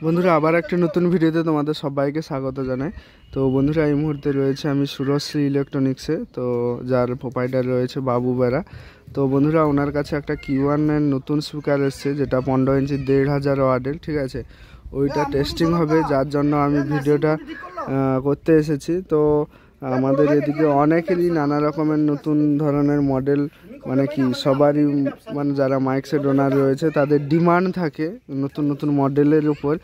বন্ধুরা আবার একটা নতুন ভিডিওতে তোমাদের সবাইকে স্বাগত জানাই। তো বন্ধুরা এই মুহূর্তে রয়েছে আমি সুরশ্রী ইলেকট্রনিক্সে, তো যার প্রোপাইটার রয়েছে বাবু বেরা। তো বন্ধুরা ওনার কাছে একটা Q1 এর নতুন স্পিকার এসছে, যেটা 15 ইঞ্চি 1500 ওয়াটের, ঠিক আছে। ওইটা টেস্টিং হবে, যার জন্য আমি ভিডিওটা করতে এসেছি। তো আমাদের এদিকে অনেকেরই নানা রকমের নতুন ধরনের মডেল, মানে কি সবারই, মানে যারা মাইক সেট ওনার রয়েছে তাদের ডিমান্ড থাকে নতুন নতুন মডেলের উপর।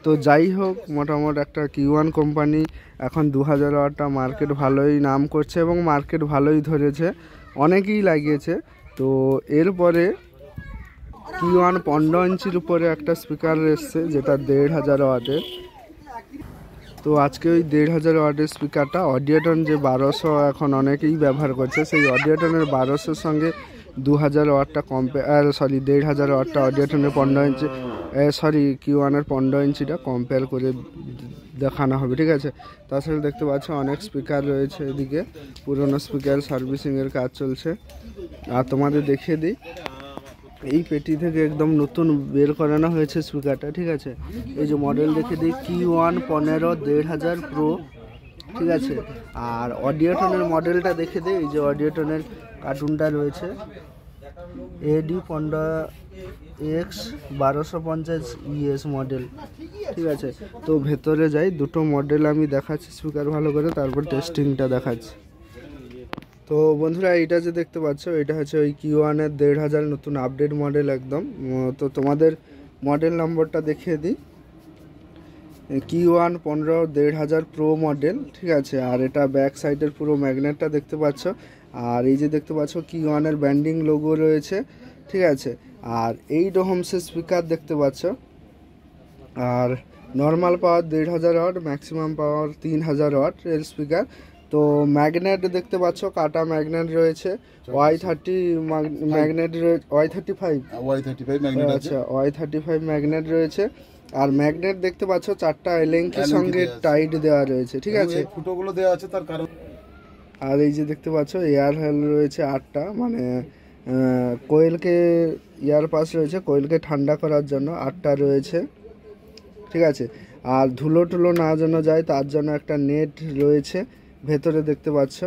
তো যাই হোক, মোটামুটি একটা Q1 কোম্পানি এখন 2000 ওয়াটটা মার্কেট ভালোই নাম করছে এবং মার্কেট ভালোই ধরেছে, অনেকেই লাগিয়েছে। তো এরপরে Q1 15 ইঞ্চির উপরে একটা স্পিকার এসছে, যেটা 1500 ওয়াটের। তো আজকে ওই 1500 ওয়াটের স্পিকারটা অডিওটন যে 1200 এখন অনেকেই ব্যবহার করছে, সেই অডিওটনের 1200-র সঙ্গে 2000 ওয়াটটা সরি 1500 ওয়াটটা অডিওটনের 15 ইঞ্চি Q1 এর 15 ইঞ্চিটা কম্পেয়ার করে দেখানো হবে, ঠিক আছে। তাছাড়া দেখতে পাচ্ছ অনেক স্পিকার রয়েছে এদিকে, পুরনো স্পিকার সার্ভিসিংয়ের কাজ চলছে। আর তোমাদের দেখিয়ে দিই, এই পেটি থেকে একদম নতুন বের করানো হয়েছে স্পিকারটা, ঠিক আছে। এই যে মডেল দেখে দিই, Q1 15 1500 প্রো, ঠিক আছে। আর অডিওটনের মডেলটা দেখে দিই, এই যে অডিওটনের কার্টুনটা রয়েছে, AD15X 1250 ES মডেল, ঠিক আছে। তো ভেতরে যাই, দুটো মডেল আমি দেখাচ্ছি স্পিকার ভালো করে, তারপর টেস্টিংটা দেখাচ্ছি। তো বন্ধুরা এইটা যে দেখতে পাচ্ছ, এটা হচ্ছে ওই Q1 এর 1500 নতুন আপডেট মডেল একদম। তো তোমাদের মডেল নম্বরটা দেখিয়ে দিই, Q1 15 1500 প্রো মডেল, ঠিক আছে। আর এটা ব্যাক সাইডের পুরো ম্যাগনেটটা দেখতে পাচ্ছ। আর এই যে দেখতে পাচ্ছ Q1 এর ব্যান্ডিং লোগো রয়েছে, ঠিক আছে। আর 8 ওহমসের স্পিকার দেখতে পাচ্ছ। আর নর্মাল পাওয়ার 1500 ওয়াট, ম্যাক্সিমাম পাওয়ার 3000 ওয়াট এর স্পিকার। তো ম্যাগনেট দেখতে পাচ্ছ, কাটা ম্যাগনেট রয়েছে, Y30 ম্যাগনেট Y35 ম্যাগনেট, আচ্ছা Y35 ম্যাগনেট রয়েছে। আর ম্যাগনেট দেখতে পাচ্ছ 4টা এলেঙ্কির সঙ্গে টাইট দেওয়া রয়েছে, ঠিক আছে, ফুটোগুলো দেওয়া আছে তার কারণ। আর এই যে দেখতে পাচ্ছ এয়ার হেল রয়েছে 8টা, মানে কোয়েলকে এয়ার পাস রয়েছে, কোয়েলকে ঠান্ডা করার জন্য 8টা রয়েছে, ঠিক আছে। আর ধুলো টুলো না যেন যায় তার জন্য একটা নেট রয়েছে ভেতরে দেখতে পাচ্ছ,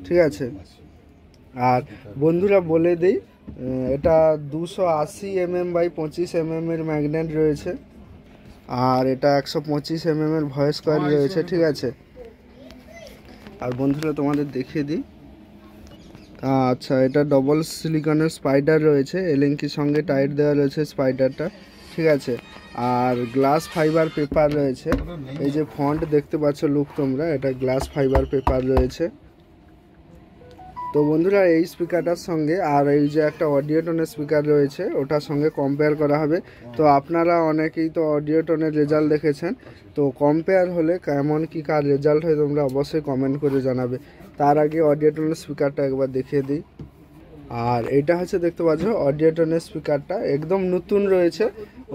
ঠিক আছে। আর বন্ধুরা বলে দিই, এটা 280 mm বাই 25 mm এর ম্যাগনেট রয়েছে। আর এটা 125 mm এর ভয়েস কয়েল রয়েছে, ঠিক আছে। আর বন্ধুরা তোমাদের দেখিয়ে দিই, আচ্ছা এটা ডবল সিলিকনের স্পাইডার রয়েছে, এলেঙ্কির সঙ্গে টাইট দেওয়া রয়েছে স্পাইডারটা, ঠিক আছে। আর গ্লাস ফাইবার পেপার রয়েছে, এই যে ফন্ট দেখতে পাচ্ছ লুক তোমরা, এটা গ্লাস ফাইবার পেপার রয়েছে। তো বন্ধুরা এই স্পিকারটার সঙ্গে আর এই যে একটা অডিওটনের স্পিকার রয়েছে, ওটার সঙ্গে কম্পেয়ার করা হবে। তো আপনারা অনেকেই তো অডিওটনের রেজাল্ট দেখেছেন, তো কম্পেয়ার হলে কেমন কি কার রেজাল্ট হয় তোমরা অবশ্যই কমেন্ট করে জানাবে। তার আগে অডিওটনের স্পিকারটা একবার দেখিয়ে দিই। আর এইটা হচ্ছে দেখতে পাচ্ছ অডিওটনের স্পিকারটা একদম নতুন রয়েছে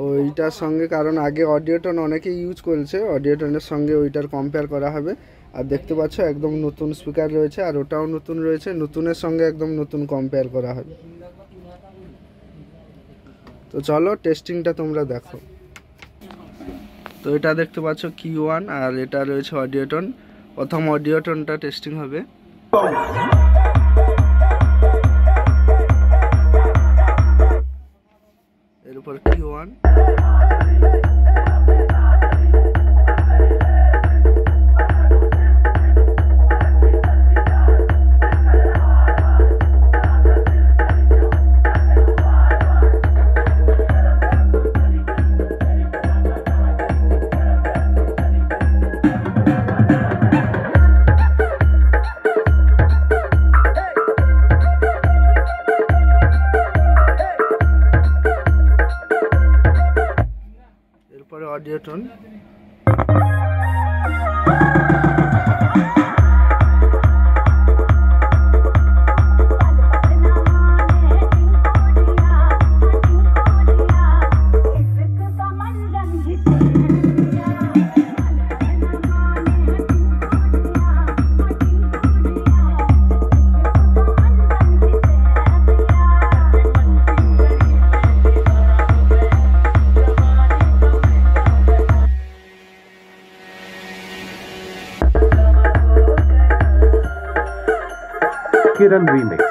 ওইটার সঙ্গে, কারণ আগে অডিওটন অনেকেই ইউজ করেছে, অডিওটনের সঙ্গে ওইটার কম্পেয়ার করা হবে। আর দেখতে পাচ্ছ একদম নতুন স্পিকার রয়েছে, আর ওটাও নতুন রয়েছে, নতুনের সঙ্গে একদম নতুন কম্পেয়ার করা হবে। তো চলো টেস্টিংটা তোমরা দেখো। তো এটা দেখতে পাচ্ছ Q1, আর এটা রয়েছে অডিওটন। প্রথম অডিওটনটা টেস্টিং হবে। এরপর Q1, এরপরে অডিওটন। Kiran Remix.